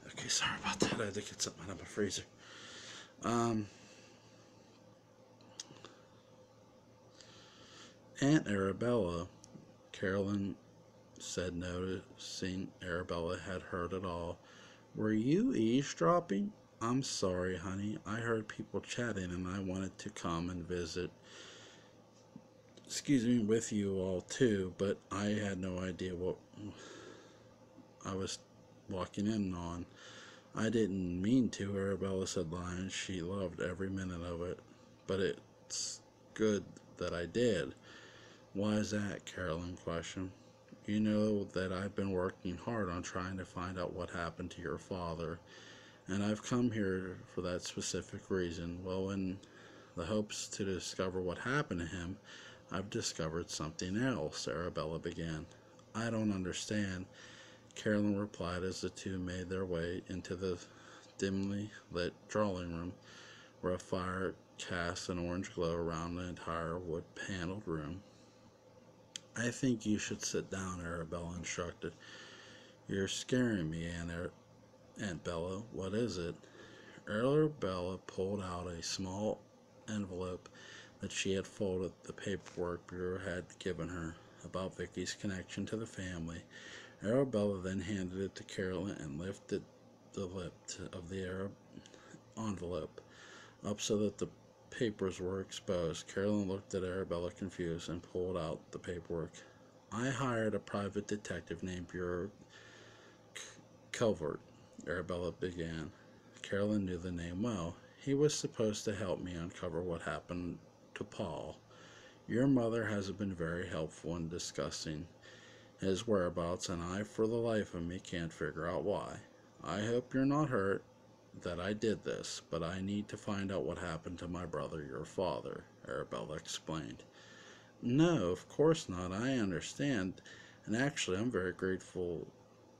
Okay, sorry about that. I had to get something out of my freezer. Aunt Arabella, Carolyn said, noticing Arabella had heard it all. "Were you eavesdropping?" "I'm sorry, honey. I heard people chatting and I wanted to come and visit, with you all too, but I had no idea what I was walking in on." "I didn't mean to," Arabella said, lying. She loved every minute of it. "But it's good that I did." "Why is that?" Carolyn questioned. "You know that I've been working hard on trying to find out what happened to your father, and I've come here for that specific reason. Well, in the hopes to discover what happened to him, I've discovered something else," Arabella began. "I don't understand," Carolyn replied as the two made their way into the dimly lit drawing room, where a fire cast an orange glow around the entire wood-paneled room. "I think you should sit down," Arabella instructed. "You're scaring me, Aunt Bella. What is it?" Arabella pulled out a small envelope that she had folded the paperwork Bureau had given her about Vicky's connection to the family. Arabella then handed it to Carolyn and lifted the lip of the envelope up so that the papers were exposed. Carolyn looked at Arabella confused and pulled out the paperwork. "I hired a private detective named Bureau Calvert," Arabella began. Carolyn knew the name well. "He was supposed to help me uncover what happened to Paul. Your mother hasn't been very helpful in discussing his whereabouts, and I, for the life of me, can't figure out why. I hope you're not hurt that I did this, but I need to find out what happened to my brother, your father," Arabella explained. "No, of course not. I understand, and actually I'm very grateful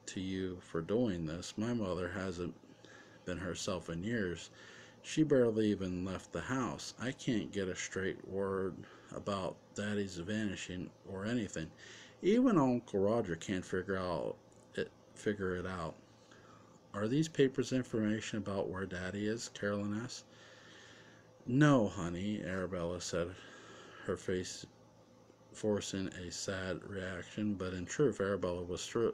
to you for doing this. My mother hasn't been herself in years. She barely even left the house. I can't get a straight word about Daddy's vanishing or anything. Even Uncle Roger can't figure it out." "Are these papers information about where Daddy is?" Carolyn asked. "No, honey," Arabella said, her face forcing a sad reaction, but in truth Arabella was sure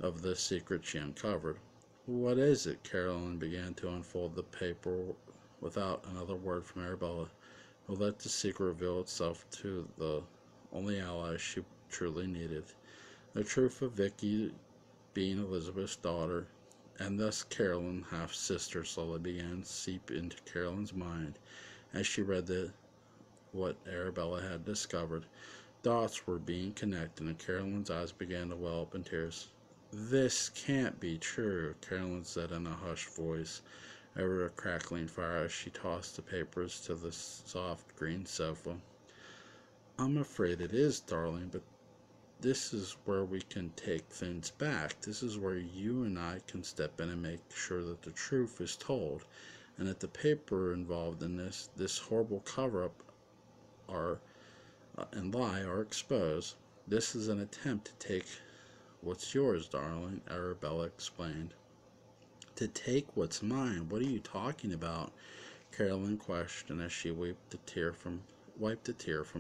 of the secret she uncovered. "What is it?" Carolyn began to unfold the paper without another word from Arabella, who let the secret reveal itself to the only ally she truly needed. The truth of Vicky being Elizabeth's daughter, and thus Carolyn, half-sister, slowly began to seep into Carolyn's mind as she read what Arabella had discovered. Dots were being connected, and Carolyn's eyes began to well up in tears. "This can't be true," Carolyn said in a hushed voice over a crackling fire as she tossed the papers to the soft green sofa. "I'm afraid it is, darling, but this is where we can take things back. This is where you and I can step in and make sure that the truth is told, and that the paper involved in this horrible cover-up and lie are exposed. This is an attempt to take what's yours, darling," Arabella explained. "To take what's mine? What are you talking about?" Carolyn questioned as she wiped a tear from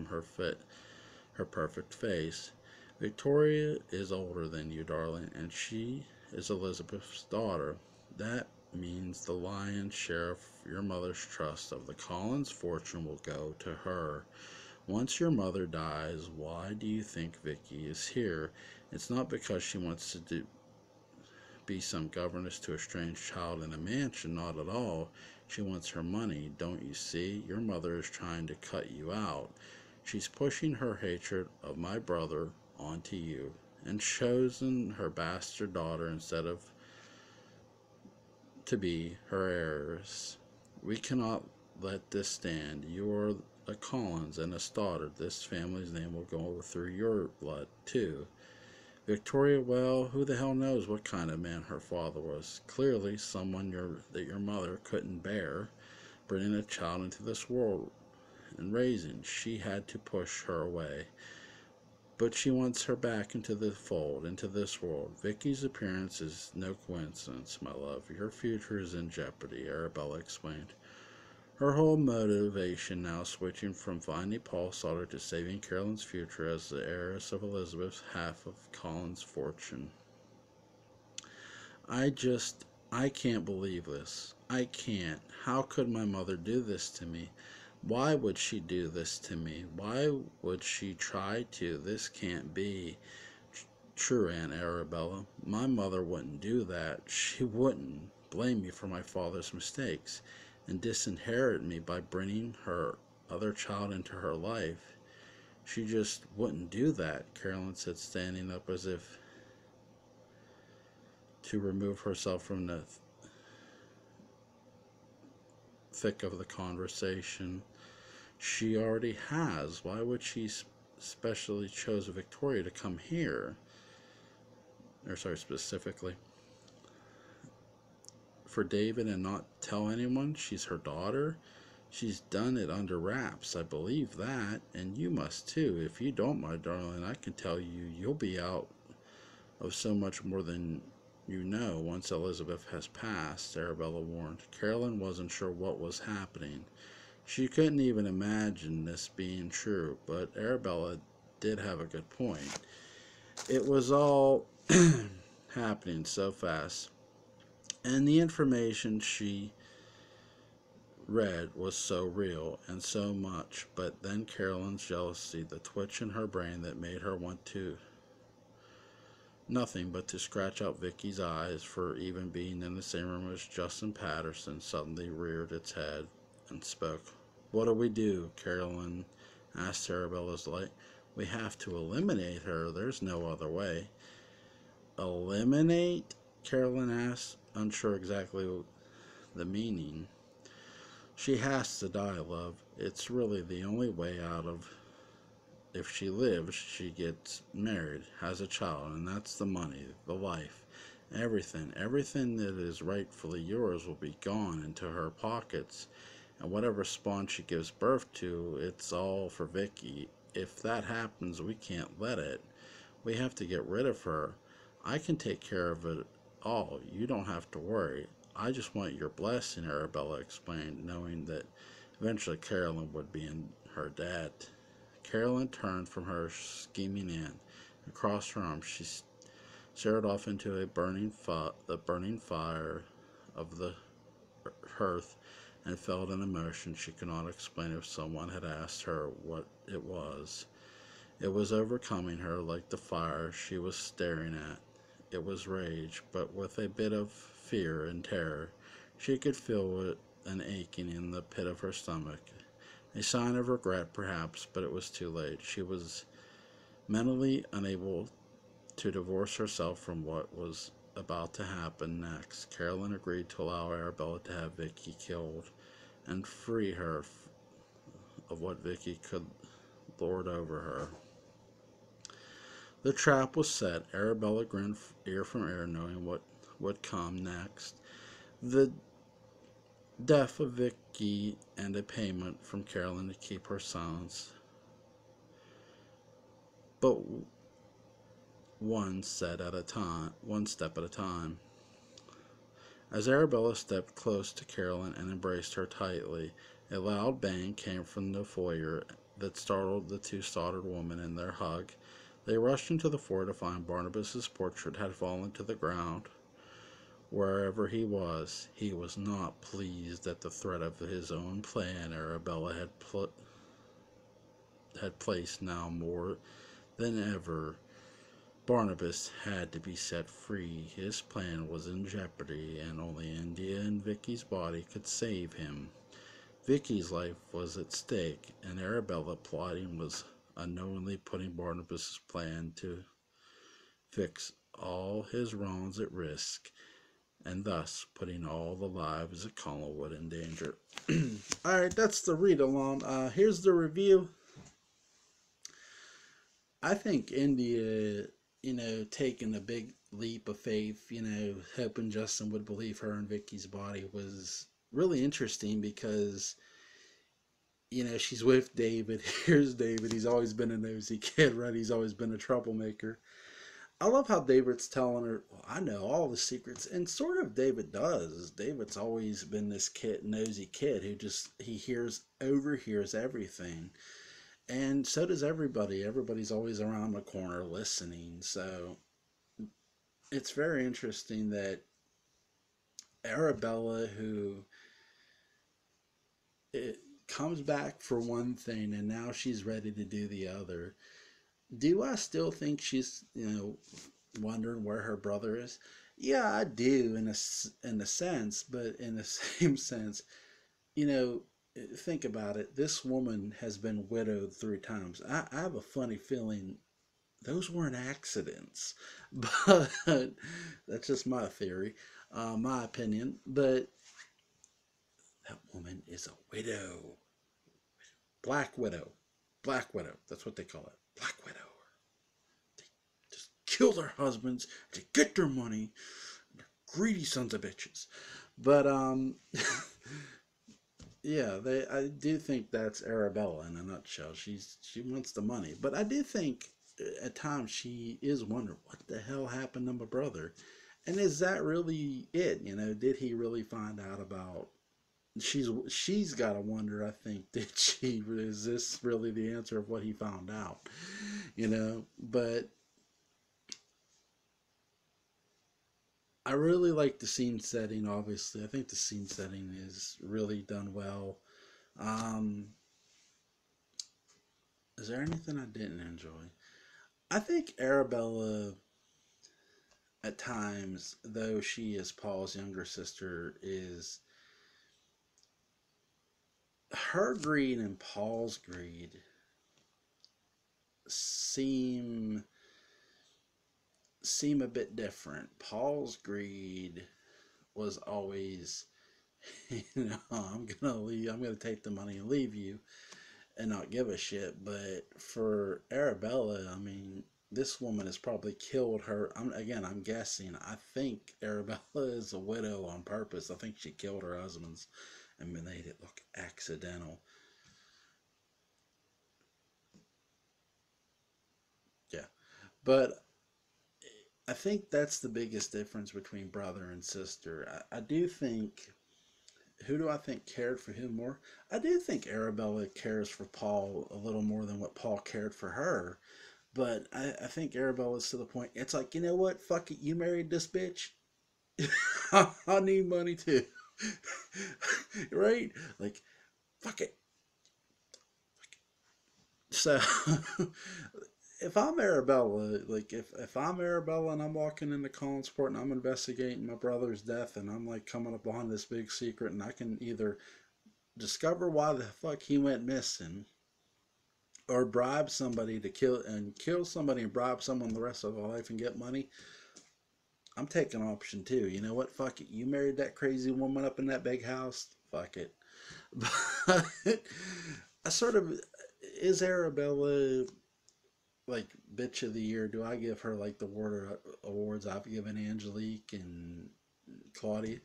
her perfect face. "Victoria is older than you, darling, and she is Elizabeth's daughter. That means the lion's share of your mother's trust of the Collins fortune will go to her. Once your mother dies, why do you think Vicky is here? It's not because she wants to be some governess to a strange child in a mansion. Not at all. She wants her money. Don't you see? Your mother is trying to cut you out. She's pushing her hatred of my brother onto you, and chosen her bastard daughter instead of to be her heiress. We cannot let this stand. You are a Collins and a Stoddard. This family's name will go through your blood, too. Victoria, well, who the hell knows what kind of man her father was? Clearly, someone that your mother couldn't bear, bringing a child into this world and raising. She had to push her away. But she wants her back into the fold, into this world. Vicky's appearance is no coincidence, my love. Your future is in jeopardy, Arabella explained. Her whole motivation now switching from finding Paul Stoddard to saving Carolyn's future as the heiress of Elizabeth's half of Colin's fortune. I can't believe this. I can't. How could my mother do this to me? Why would she do this to me? Why would she try to? This can't be true, Aunt Arabella. My mother wouldn't do that. She wouldn't blame me for my father's mistakes and disinherit me by bringing her other child into her life. She just wouldn't do that, Carolyn said, standing up as if to remove herself from the thick of the conversation. She already has. Why would she specially chose Victoria to come here? Specifically for David and not tell anyone she's her daughter? She's done it under wraps, I believe that, and you must too. If you don't, my darling, I can tell you you'll be out of so much more than you know once Elizabeth has passed, Arabella warned. Carolyn wasn't sure what was happening. She couldn't even imagine this being true, but Arabella did have a good point. It was all happening so fast, and the information she read was so real and so much, but then Carolyn's jealousy, the twitch in her brain that made her want to nothing but to scratch out Vicky's eyes for even being in the same room as Justin Patterson, suddenly reared its head and spoke. What do we do? Carolyn asked Arabella's light. We have to eliminate her. There's no other way. Eliminate? Carolyn asked, unsure exactly the meaning. She has to die, love. It's really the only way out of. If she lives, she gets married, has a child, and that's the money, the life, everything that is rightfully yours will be gone into her pockets, and whatever spawn she gives birth to, it's all for Vicky. If that happens, we can't let it. We have to get rid of her. I can take care of it all. You don't have to worry. I just want your blessing, Arabella explained, knowing that eventually Carolyn would be in her debt. Carolyn turned from her scheming aunt. Across her arms, she stared off into the burning fire of the hearth and felt an emotion she could not explain if someone had asked her what it was. It was overcoming her like the fire she was staring at. It was rage, but with a bit of fear and terror. She could feel an aching in the pit of her stomach. A sign of regret, perhaps, but it was too late. She was mentally unable to divorce herself from what was about to happen next. Carolyn agreed to allow Arabella to have Vicky killed and free her of what Vicky could lord over her. The trap was set. Arabella grinned ear from ear, knowing what would come next. The death of Vicky and a payment from Carolyn to keep her silence. But one step at a time. As Arabella stepped close to Carolyn and embraced her tightly, a loud bang came from the foyer that startled the two Stoddard women in their hug. They rushed into the foyer to find Barnabas's portrait had fallen to the ground. Wherever he was not pleased at the threat of his own plan Arabella had placed now more than ever Barnabas had to be set free. His plan was in jeopardy, and only India and Vicky's body could save him. Vicky's life was at stake, and Arabella plotting was unknowingly putting Barnabas's plan to fix all his wrongs at risk, and thus putting all the lives of Collingwood in danger. Alright, that's the read along. Here's the review. I think India, taking a big leap of faith, hoping Justin would believe her in Vicky's body was really interesting because, she's with David. Here's David. He's always been a nosy kid, right? He's always been a troublemaker. I love how David's telling her, well, I know all the secrets. And sort of David does. David's always been this nosy kid who he overhears everything. And so does everybody. Everybody's always around the corner listening. So it's very interesting that Arabella, who it comes back for one thing and now she's ready to do the other. Do I still think she's, wondering where her brother is? Yeah, I do in a sense, but in the same sense, you know, think about it. This woman has been widowed 3 times. I have a funny feeling those weren't accidents, but that's just my theory, my opinion. But that woman is a widow, black widow, black widow. That's what they call it, black widow. They just kill their husbands to get their money. They're greedy sons of bitches. But yeah, I do think that's Arabella in a nutshell. She wants the money, but I do think at times she is wondering what the hell happened to my brother, and is that really it? Did he really find out about? She's got to wonder. I think did she? Is this really the answer of what he found out? But I really like the scene setting. Obviously, I think the scene setting is really done well. Um, is there anything I didn't enjoy? I think Arabella, at times, though she is Paul's younger sister, is her greed and Paul's greed seem a bit different. Paul's greed was always, I'm gonna leave. I'm gonna take the money and leave you, and not give a shit. But for Arabella, I mean, this woman has probably killed her. I'm guessing. I think Arabella is a widow on purpose. I think she killed her husbands and made it look accidental. Yeah. But I think that's the biggest difference between brother and sister. I do think, who do I think cared for him more? I do think Arabella cares for Paul a little more than what Paul cared for her. But I think Arabella's to the point. It's like, you know what? Fuck it. You married this bitch. I need money too. Right? Like, fuck it. So, if I'm Arabella, like, if I'm Arabella and I'm walking into Collinsport and I'm investigating my brother's death and I'm like coming up on this big secret and I can either discover why the fuck he went missing or bribe somebody to kill somebody and bribe someone the rest of their life and get money, I'm taking option 2. You know what? Fuck it. You married that crazy woman up in that big house. Fuck it. But I sort of, is Arabella like bitch of the year? Do I give her like the awards I've given Angelique and Claudia?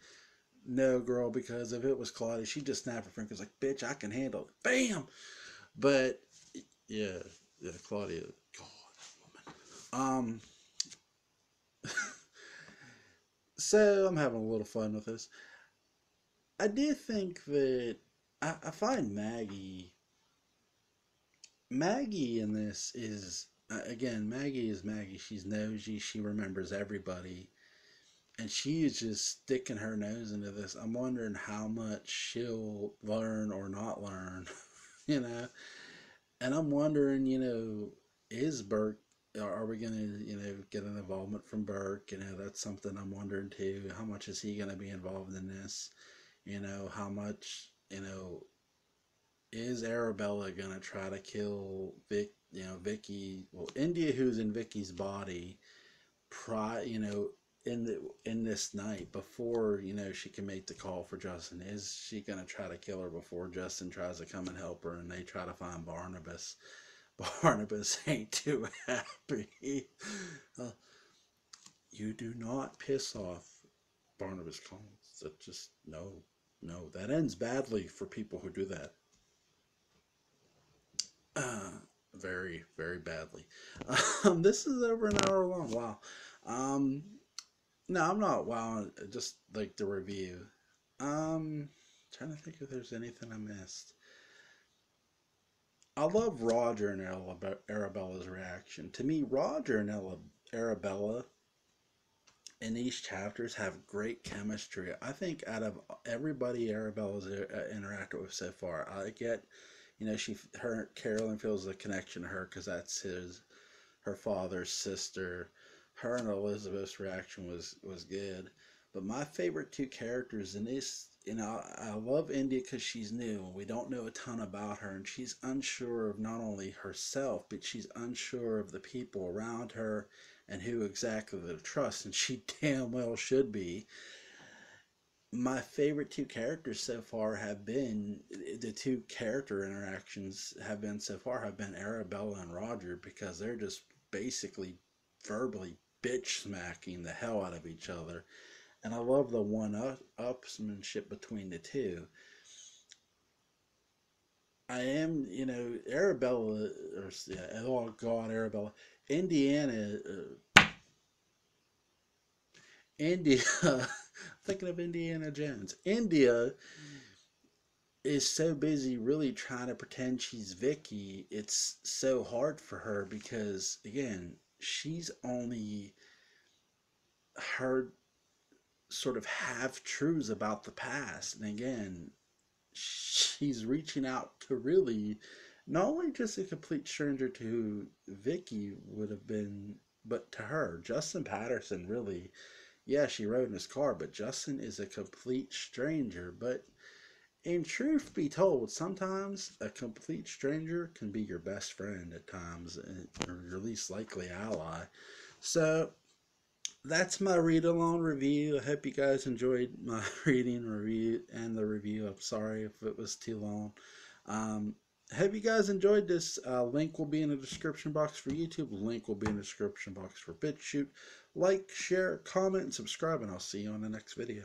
No, girl, because if it was Claudia, she'd just snap her fingers like, bitch, I can handle it. Bam! But yeah, Claudia, God, woman. So I'm having a little fun with this. I do think that I find Maggie in this is, again, Maggie is Maggie. She's nosy. She remembers everybody, and she is just sticking her nose into this. I'm wondering how much she'll learn or not learn, you know. And I'm wondering, is Burke are we going to, get an involvement from Burke? That's something I'm wondering too. How much is he going to be involved in this? How much, is Arabella going to try to kill Vicky? Well, India, who's in Vicky's body, in this night before she can make the call for Justin. Is she gonna try to kill her before Justin tries to come and help her and they try to find Barnabas? Barnabas ain't too happy. uh, you do not piss off Barnabas Collins. That just no, that ends badly for people who do that. uh, Very, very badly. This is over an hour long. Wow. um No, I'm not. Wow, just like the review. Trying to think if there's anything I missed. I love Roger and Arabella's reaction. To me, Roger and Arabella in these chapters have great chemistry. I think out of everybody Arabella's interacted with so far, I get, Carolyn feels a connection to her because that's her father's sister. Her and Elizabeth's reaction was good. But my favorite two characters in this, I love India because she's new. We don't know a ton about her, and she's unsure of not only herself, but she's unsure of the people around her and who exactly to trust, and she damn well should be. My favorite two characters so far have been the two character interactions have been so far have been Arabella and Roger, because they're just basically verbally bitch smacking the hell out of each other. And I love the upsmanship between the two. I am, Arabella, or yeah, oh God, Arabella, Indiana, India. Thinking of Indiana Jones. India is so busy really trying to pretend she's Vicky. It's so hard for her because again, she's only heard sort of half truths about the past, and again, she's reaching out to really not only just a complete stranger to who Vicky would have been, but to her. Justin Patterson, really, yeah, she rode in his car, but Justin is a complete stranger. But in truth be told, sometimes a complete stranger can be your best friend at times, or your least likely ally. So that's my read along review. I hope you guys enjoyed my reading review and the review. I'm sorry if it was too long. Hope you guys enjoyed this. Link will be in the description box for YouTube. Link will be in the description box for BitChute. Like, share, comment, and subscribe, and I'll see you on the next video.